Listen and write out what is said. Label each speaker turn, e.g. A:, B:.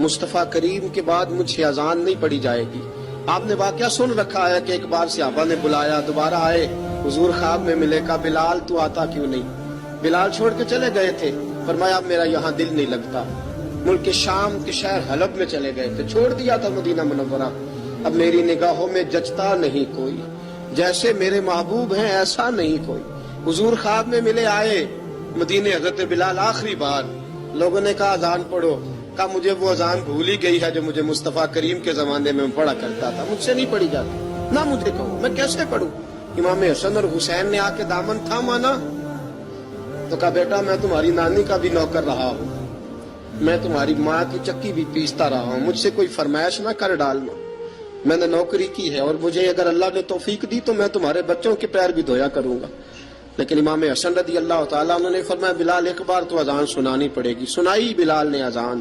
A: مصطفیٰ کریم کے بعد مجھے اذان نہیں پڑھی جائے گی۔ آپ نے واقعہ سن رکھا ہے کہ ایک بار صحابہ نے بلایا، دوبارہ آئے، حضور خواب میں ملے، کہا بلال تو آتا کیوں نہیں؟ بلال چھوڑ کے چلے گئے تھے، فرمایا اب میرا یہاں دل نہیں لگتا۔ ملک شام کے شہر حلب میں چلے گئے تھے، چھوڑ دیا تھا مدینہ منورہ، اب میری نگاہوں میں جچتا نہیں کوئی، جیسے میرے محبوب ہیں ایسا نہیں کوئی۔ حضور خواب میں ملے، آئے مدینے، حضرت بلال آخری بار، لوگوں نے کہا اذان پڑھو، کہا مجھے وہ اذان بھول ہی گئی ہے جو مجھے مصطفیٰ کریم کے زمانے میں پڑھا کرتا تھا، مجھ سے نہیں پڑھی جاتی، نہ مجھے کہو، میں کیسے پڑھوں؟ امام حسن اور حسین نے آ کے دامن تھاما نا، تو کہا بیٹا میں تمہاری نانی کا بھی نوکر رہا ہوں، میں تمہاری ماں کی چکی بھی پیستا رہا ہوں، مجھ سے کوئی فرمائش نہ کر ڈالنا، میں نے نوکری کی ہے، اور مجھے اگر اللہ نے توفیق دی تو میں تمہارے بچوں کے پیر بھی دھویا کروں گا۔ لیکن امام حسن رضی اللہ تعالیٰ انہوں نے فرمایا بلال ایک بار تو اذان سنانی پڑے گی۔ سنائی بلال نے اذان۔